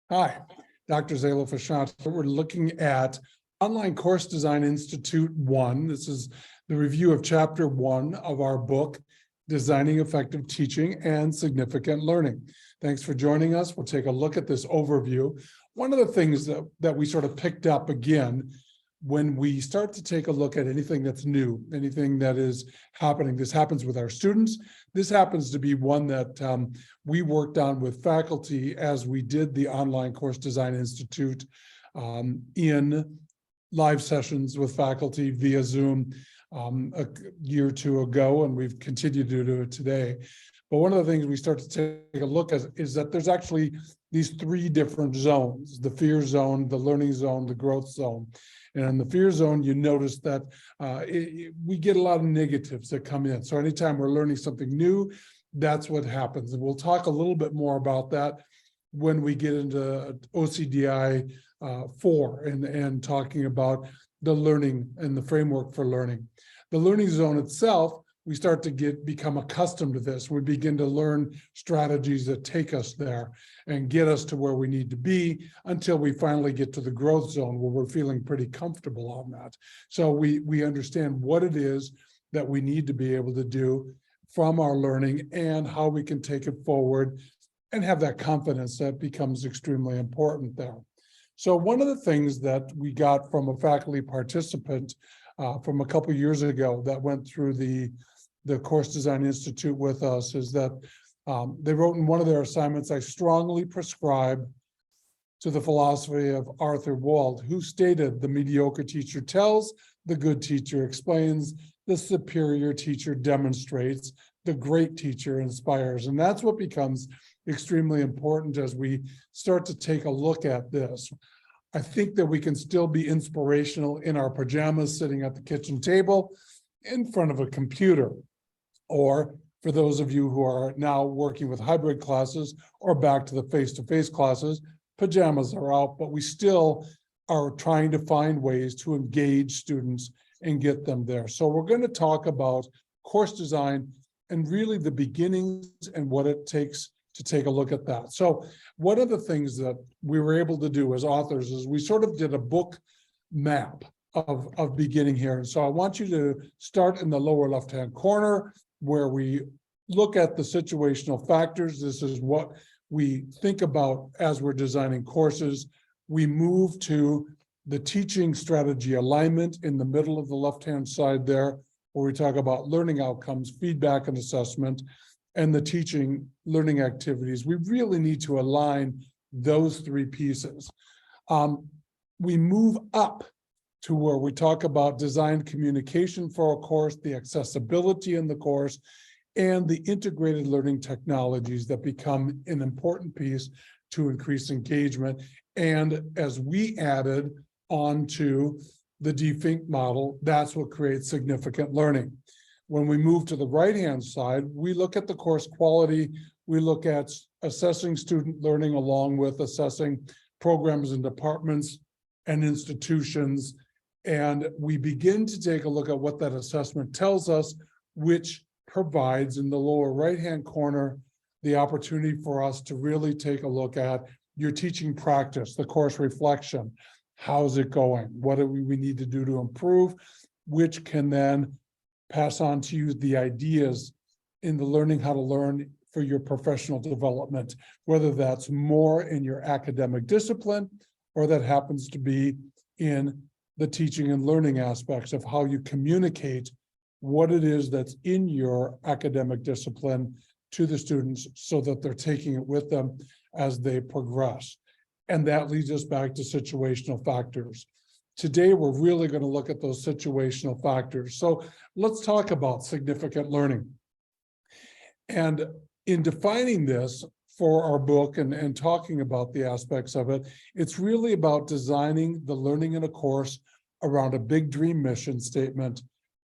Hi, Dr. Zala Fashant. We're looking at Online Course Design Institute 1. This is the review of Chapter 1 of our book, Designing Effective Teaching and Significant Learning. Thanks for joining us. We'll take a look at this overview. One of the things that we sort of picked up again when we start to take a look at anything that's new, anything that is happening, this happens with our students. This happens to be one that we worked on with faculty as we did the Online Course Design Institute in live sessions with faculty via Zoom a year or two ago, and we've continued to do it today. But one of the things we start to take a look at is that there's actually these three different zones: the fear zone, the learning zone, the growth zone. And in the fear zone, you notice that we get a lot of negatives that come in. So anytime we're learning something new, that's what happens. And we'll talk a little bit more about that when we get into OCDI 4 and talking about the learning and the framework for learning. The learning zone itself, we start to become accustomed to this. We begin to learn strategies that take us there and get us to where we need to be until we finally get to the growth zone where we're feeling pretty comfortable on that. So we understand what it is that we need to be able to do from our learning and how we can take it forward and have that confidence that becomes extremely important there. So one of the things that we got from a faculty participant from a couple of years ago that went through the Course Design Institute with us is that they wrote in one of their assignments, "I strongly prescribe to the philosophy of Arthur Walde, who stated the mediocre teacher tells, the good teacher explains, the superior teacher demonstrates, the great teacher inspires." And that's what becomes extremely important as we start to take a look at this. I think that we can still be inspirational in our pajamas, sitting at the kitchen table in front of a computer. Or for those of you who are now working with hybrid classes or back to the face-to-face classes, pajamas are out, but we still are trying to find ways to engage students and get them there. So we're going to talk about course design and really the beginnings and what it takes to take a look at that. So one of the things that we were able to do as authors is we sort of did a book map of beginning here. And so I want you to start in the lower left-hand corner where we look at the situational factors. This is what we think about as we're designing courses. We move to the teaching strategy alignment in the middle of the left-hand side there, where we talk about learning outcomes, feedback and assessment, and the teaching learning activities. We really need to align those three pieces. We move up to where we talk about design communication for a course, the accessibility in the course, and the integrated learning technologies that become an important piece to increase engagement. And as we added onto the DFINC model, that's what creates significant learning. When we move to the right-hand side, we look at the course quality, we look at assessing student learning along with assessing programs and departments and institutions. And we begin to take a look at what that assessment tells us, which provides in the lower right-hand corner the opportunity for us to really take a look at your teaching practice, the course reflection. How's it going? What do we need to do to improve? Which can then pass on to you the ideas in the learning how to learn for your professional development, whether that's more in your academic discipline or that happens to be in the teaching and learning aspects of how you communicate what it is that's in your academic discipline to the students so that they're taking it with them as they progress. And that leads us back to situational factors. Today, we're really going to look at those situational factors. So let's talk about significant learning. And in defining this for our book and talking about the aspects of it, it's really about designing the learning in a course around a big dream mission statement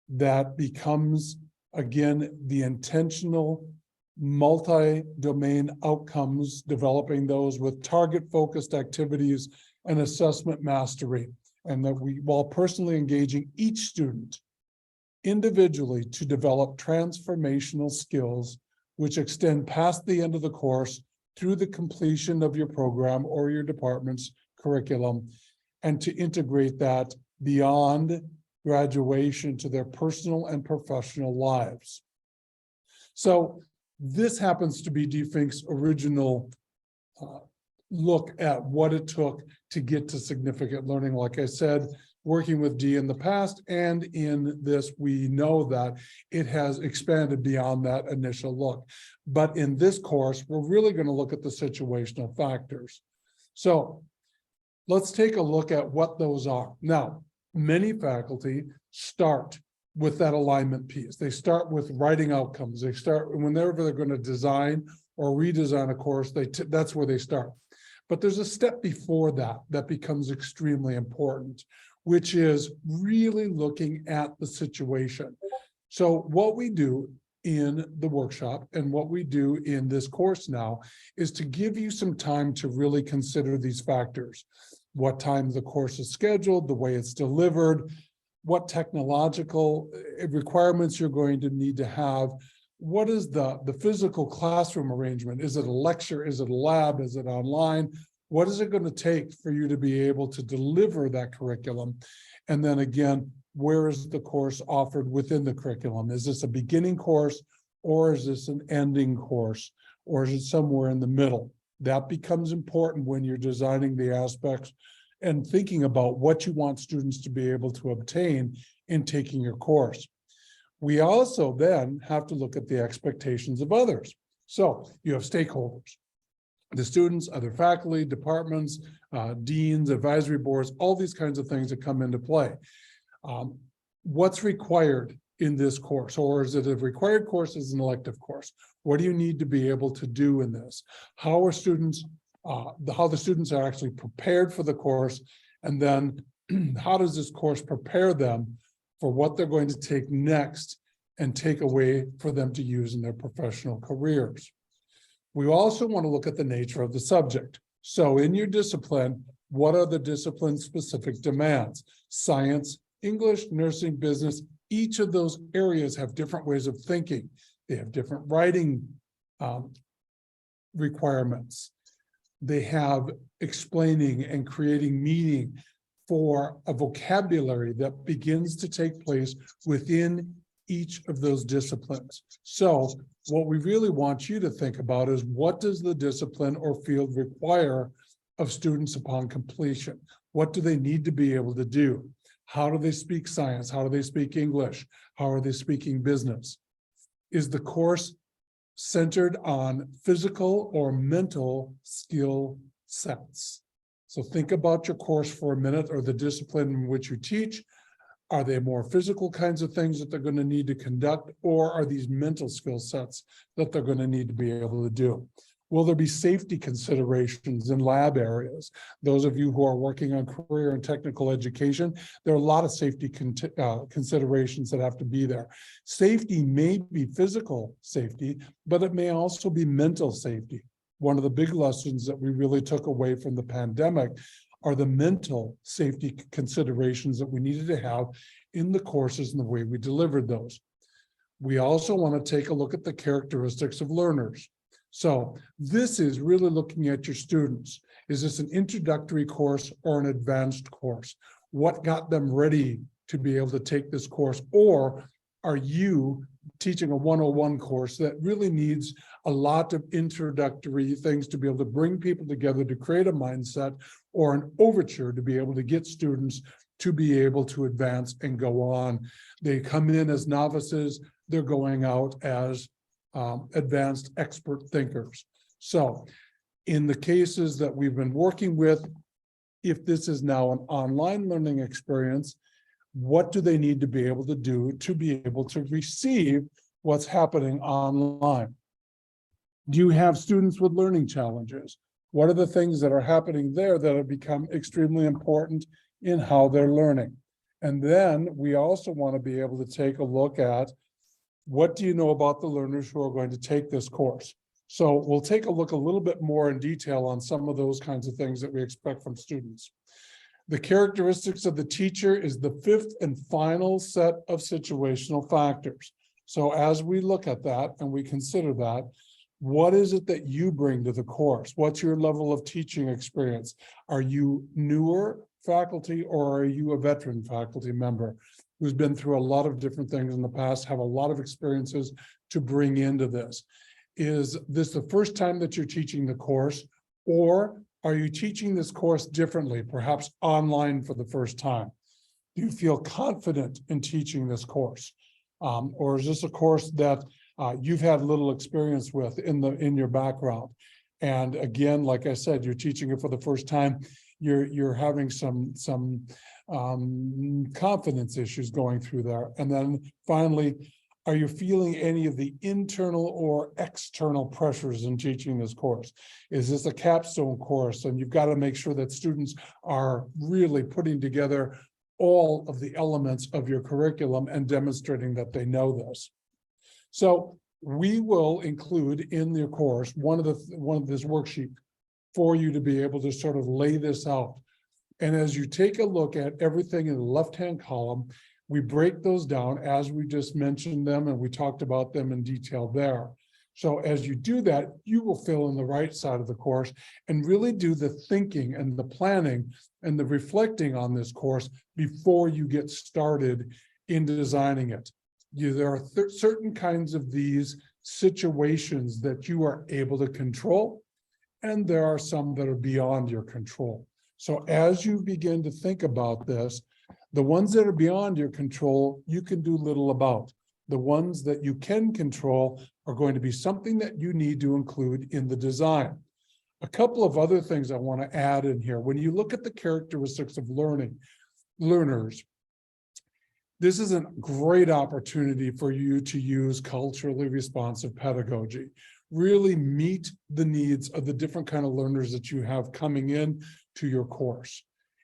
that becomes, again, the intentional multi-domain outcomes, developing those with target-focused activities and assessment mastery. And that we, while personally engaging each student individually to develop transformational skills which extend past the end of the course through the completion of your program or your department's curriculum, and to integrate that beyond graduation to their personal and professional lives. So this happens to be DFINC's original look at what it took to get to significant learning. Like I said, working with D in the past and in this, we know that it has expanded beyond that initial look. But in this course, we're really going to look at the situational factors. So let's take a look at what those are. Now, many faculty start with that alignment piece. They start with writing outcomes. They start whenever they're going to design or redesign a course, that's where they start. But there's a step before that that becomes extremely important, which is really looking at the situation. So what we do in the workshop and what we do in this course now is to give you some time to really consider these factors. What time the course is scheduled, the way it's delivered, what technological requirements you're going to need to have. What is the physical classroom arrangement? Is it a lecture? Is it a lab? Is it online? What is it going to take for you to be able to deliver that curriculum? And then again, where is the course offered within the curriculum? Is this a beginning course, or is this an ending course, or is it somewhere in the middle? That becomes important when you're designing the aspects and thinking about what you want students to be able to obtain in taking your course. We also then have to look at the expectations of others. So you have stakeholders, the students, other faculty, departments, deans, advisory boards, all these kinds of things that come into play. What's required in this course, or is it a required course, is an elective course? What do you need to be able to do in this? How are students, how the students are actually prepared for the course, and then how does this course prepare them for what they're going to take next and take away for them to use in their professional careers? We also want to look at the nature of the subject. So in your discipline, what are the discipline-specific demands? Science, English, nursing, business, each of those areas have different ways of thinking. They have different writing requirements. They have explaining and creating meaning for a vocabulary that begins to take place within each of those disciplines. So what we really want you to think about is, what does the discipline or field require of students upon completion? What do they need to be able to do? How do they speak science? How do they speak English? How are they speaking business? Is the course centered on physical or mental skill sets? So think about your course for a minute, or the discipline in which you teach. Are they more physical kinds of things that they're going to need to conduct, or are these mental skill sets that they're going to need to be able to do? Will there be safety considerations in lab areas? Those of you who are working on career and technical education, there are a lot of safety considerations that have to be there. Safety may be physical safety, but it may also be mental safety. One of the big lessons that we really took away from the pandemic are the mental safety considerations that we needed to have in the courses and the way we delivered those. We also want to take a look at the characteristics of learners. So this is really looking at your students. Is this an introductory course or an advanced course? What got them ready to be able to take this course? Or are you teaching a 101 course that really needs a lot of introductory things to be able to bring people together to create a mindset, or an overture to be able to get students to be able to advance and go on? They come in as novices, they're going out as advanced expert thinkers. So in the cases that we've been working with, if this is now an online learning experience, what do they need to be able to do to be able to receive what's happening online? Do you have students with learning challenges? What are the things that are happening there that have become extremely important in how they're learning? And then we also want to be able to take a look at, what do you know about the learners who are going to take this course? So we'll take a look a little bit more in detail on some of those kinds of things that we expect from students. The characteristics of the teacher is the fifth and final set of situational factors. So as we look at that and we consider that, What is it that you bring to the course? What's your level of teaching experience? Are you newer faculty or are you a veteran faculty member who's been through a lot of different things in the past, have a lot of experiences to bring into this? Is this the first time that you're teaching the course, or are you teaching this course differently, perhaps online for the first time? Do you feel confident in teaching this course? Or is this a course that you've had little experience with in your background? And again, like I said, you're teaching it for the first time. You're having some confidence issues going through there. And then finally, are you feeling any of the internal or external pressures in teaching this course? Is this a capstone course? And you've got to make sure that students are really putting together all of the elements of your curriculum and demonstrating that they know this. So we will include in your course one of this worksheet for you to be able to sort of lay this out. And as you take a look at everything in the left-hand column, we break those down as we just mentioned them, and we talked about them in detail there. So as you do that, you will fill in the right side of the course and really do the thinking and the planning and the reflecting on this course before you get started in designing it. There are certain kinds of these situations that you are able to control, and there are some that are beyond your control. So as you begin to think about this, the ones that are beyond your control, you can do little about. The ones that you can control are going to be something that you need to include in the design. A couple of other things I want to add in here. When you look at the characteristics of learners, this is a great opportunity for you to use culturally responsive pedagogy. Really meet the needs of the different kind of learners that you have coming in to your course.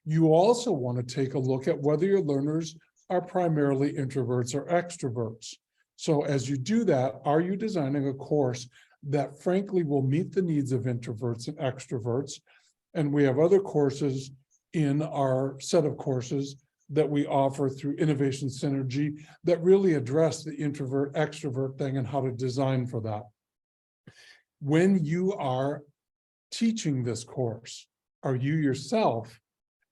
You also want to take a look at whether your learners are primarily introverts or extroverts. So as you do that, are you designing a course that frankly will meet the needs of introverts and extroverts? And we have other courses in our set of courses that we offer through Innovation Synergy that really address the introvert-extrovert thing and how to design for that. When you are teaching this course, are you yourself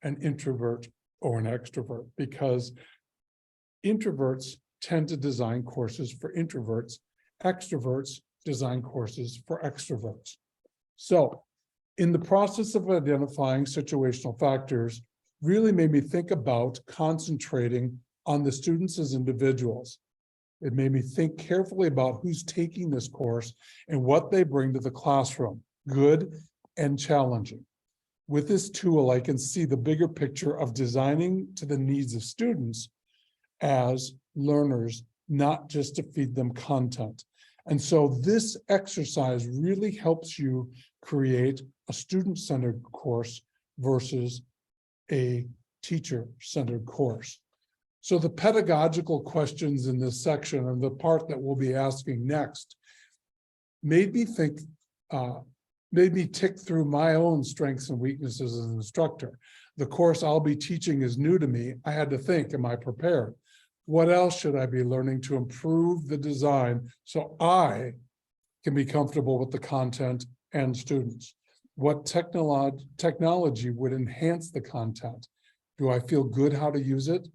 an introvert or an extrovert? Because introverts tend to design courses for introverts, extroverts design courses for extroverts. So in the process of identifying situational factors, really made me think about concentrating on the students as individuals. It made me think carefully about who's taking this course and what they bring to the classroom, good and challenging. With this tool, I can see the bigger picture of designing to the needs of students as learners, not just to feed them content. And so this exercise really helps you create a student-centered course versus a teacher-centered course. So the pedagogical questions in this section, and the part that we'll be asking next, made me think, made me tick through my own strengths and weaknesses as an instructor. The course I'll be teaching is new to me. I had to think, am I prepared? What else should I be learning to improve the design so I can be comfortable with the content and students? What technology would enhance the content? Do I feel good how to use it?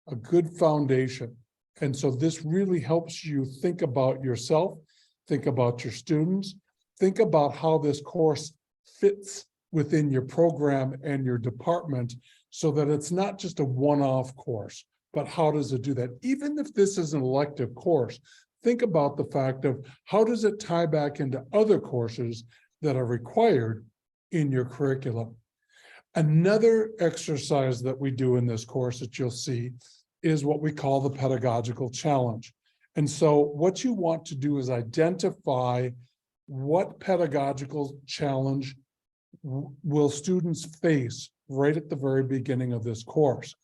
A good foundation. And so this really helps you think about yourself, think about your students, think about how this course fits within your program and your department so that it's not just a one-off course, but how does it do that? Even if this is an elective course, think about the fact of how does it tie back into other courses that are required in your curriculum. Another exercise that we do in this course that you'll see is what we call the pedagogical challenge. And so what you want to do is identify what pedagogical challenge will students face right at the very beginning of this course.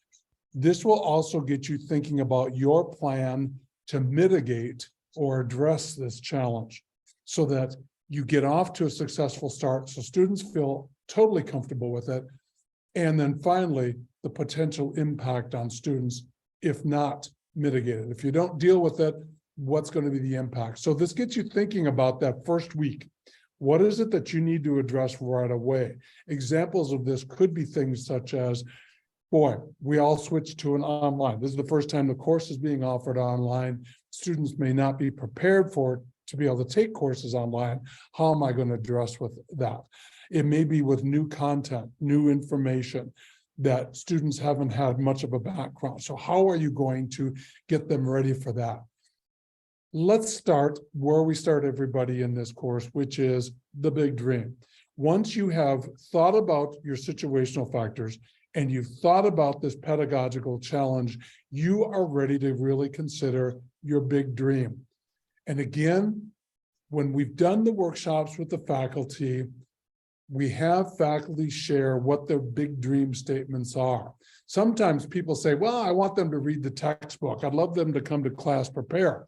This will also get you thinking about your plan to mitigate or address this challenge so that you get off to a successful start so students feel totally comfortable with it. And then finally, the potential impact on students, if not mitigated. If you don't deal with it, what's going to be the impact. So this gets you thinking about that first week. What is it that you need to address right away? Examples of this could be things such as, boy, we all switched to an online. This is the first time the course is being offered online. Students may not be prepared for it to be able to take courses online. How am I going to address with that? It may be with new content, new information that students haven't had much of a background. So how are you going to get them ready for that? Let's start where we start everybody in this course, which is the big dream. Once you have thought about your situational factors and you've thought about this pedagogical challenge, you are ready to really consider your big dream. And again, when we've done the workshops with the faculty, we have faculty share what their big dream statements are. Sometimes people say, well, I want them to read the textbook. I'd love them to come to class prepared.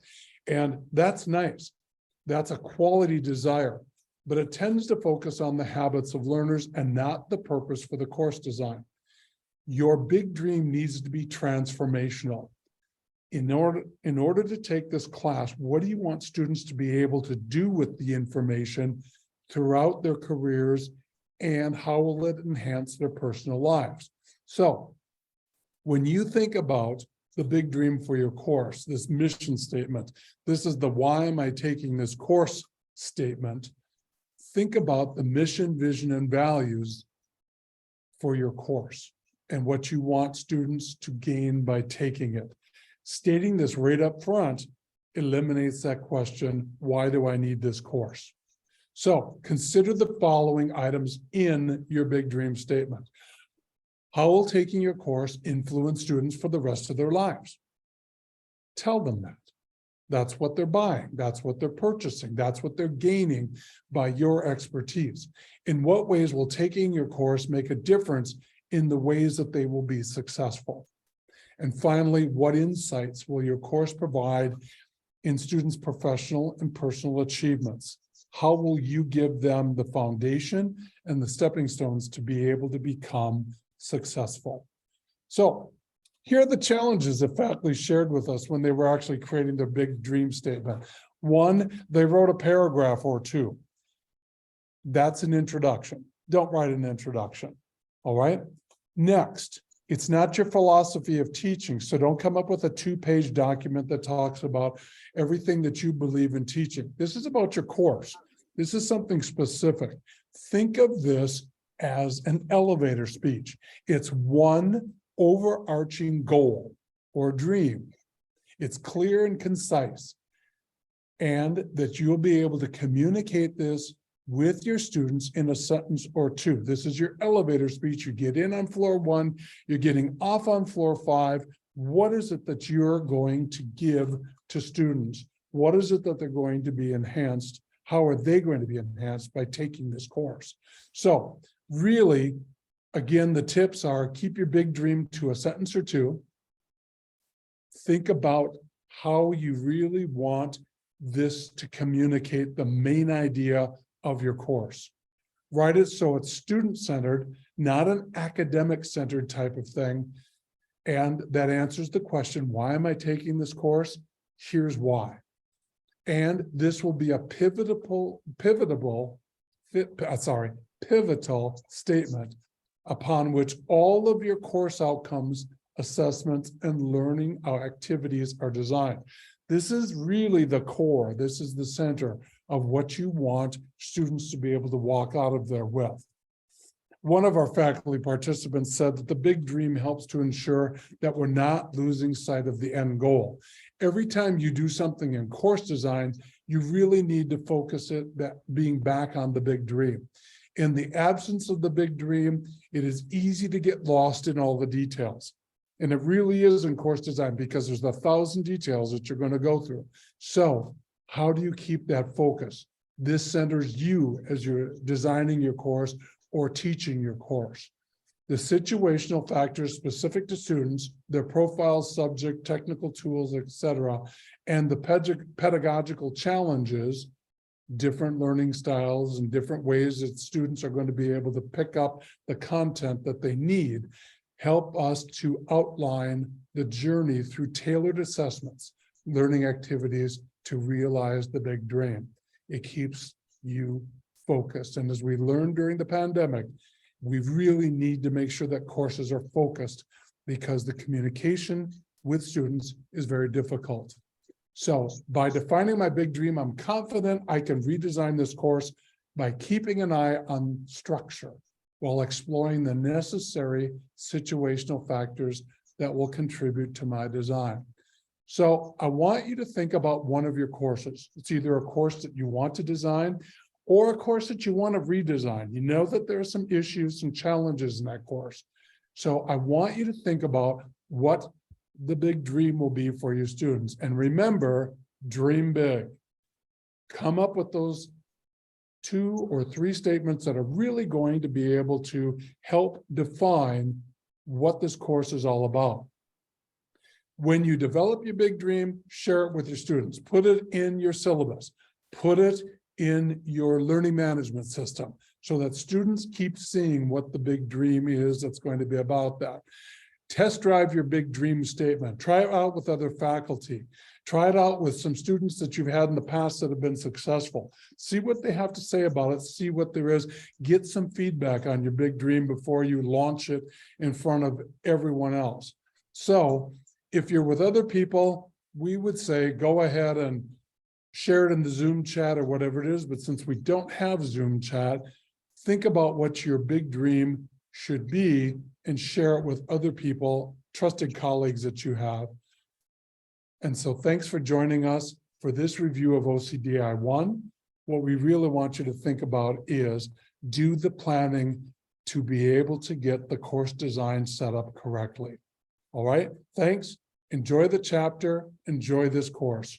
And that's nice. That's a quality desire, but it tends to focus on the habits of learners and not the purpose for the course design. Your big dream needs to be transformational. In order to take this class, what do you want students to be able to do with the information throughout their careers, and how will it enhance their personal lives? So when you think about the big dream for your course, this mission statement, this is the why am I taking this course statement. Think about the mission, vision, and values for your course and what you want students to gain by taking it. Stating this right up front eliminates that question, why do I need this course? So consider the following items in your big dream statement. How will taking your course influence students for the rest of their lives? Tell them that. That's what they're buying. That's what they're purchasing. That's what they're gaining by your expertise. In what ways will taking your course make a difference in the ways that they will be successful? And finally, what insights will your course provide in students' professional and personal achievements? How will you give them the foundation and the stepping stones to be able to become successful? So here are the challenges that faculty shared with us when they were actually creating their big dream statement. One, they wrote a paragraph or two. That's an introduction. Don't write an introduction. All right. Next, it's not your philosophy of teaching. So don't come up with a 2-page document that talks about everything that you believe in teaching. This is about your course. This is something specific. Think of this as an elevator speech. It's one overarching goal or dream. It's clear and concise, and that you'll be able to communicate this with your students in a sentence or two. This is your elevator speech. You get in on floor 1, you're getting off on floor 5. What is it that you're going to give to students? What is it that they're going to be enhanced? How are they going to be enhanced by taking this course? So really, again, the tips are keep your big dream to a sentence or two. Think about how you really want this to communicate the main idea of your course. Write it so it's student-centered, not an academic-centered type of thing. And that answers the question, why am I taking this course? Here's why. And this will be a pivotal statement upon which all of your course outcomes, assessments, and learning activities are designed. This is really the core. This is the center of what you want students to be able to walk out of there with. One of our faculty participants said that the big dream helps to ensure that we're not losing sight of the end goal. Every time you do something in course design, you really need to focus it that being back on the big dream. In the absence of the big dream, it is easy to get lost in all the details. And it really is in course design because there's 1,000 details that you're going to go through. So how do you keep that focus? This centers you as you're designing your course or teaching your course. The situational factors specific to students, their profiles, subject, technical tools, etc., and the pedagogical challenges, different learning styles and different ways that students are going to be able to pick up the content that they need, help us to outline the journey through tailored assessments, learning activities to realize the big dream. It keeps you focused. And as we learned during the pandemic, we really need to make sure that courses are focused because the communication with students is very difficult. So by defining my big dream, I'm confident I can redesign this course by keeping an eye on structure while exploring the necessary situational factors that will contribute to my design. So I want you to think about one of your courses. It's either a course that you want to design or a course that you want to redesign. You know that there are some issues, some challenges in that course. So I want you to think about what the big dream will be for your students. And remember, dream big. Come up with those 2 or 3 statements that are really going to be able to help define what this course is all about. When you develop your big dream, share it with your students. Put it in your syllabus. Put it in your learning management system so that students keep seeing what the big dream is that's going to be about that. Test drive your big dream statement. Try it out with other faculty. Try it out with some students that you've had in the past that have been successful. See what they have to say about it. See what there is. Get some feedback on your big dream before you launch it in front of everyone else. So if you're with other people, we would say go ahead and share it in the Zoom chat or whatever it is. But since we don't have Zoom chat, think about what your big dream should be and share it with other people, trusted colleagues that you have. And so thanks for joining us for this review of OCDI 1. What we really want you to think about is do the planning to be able to get the course design set up correctly. All right, thanks. Enjoy the chapter, enjoy this course.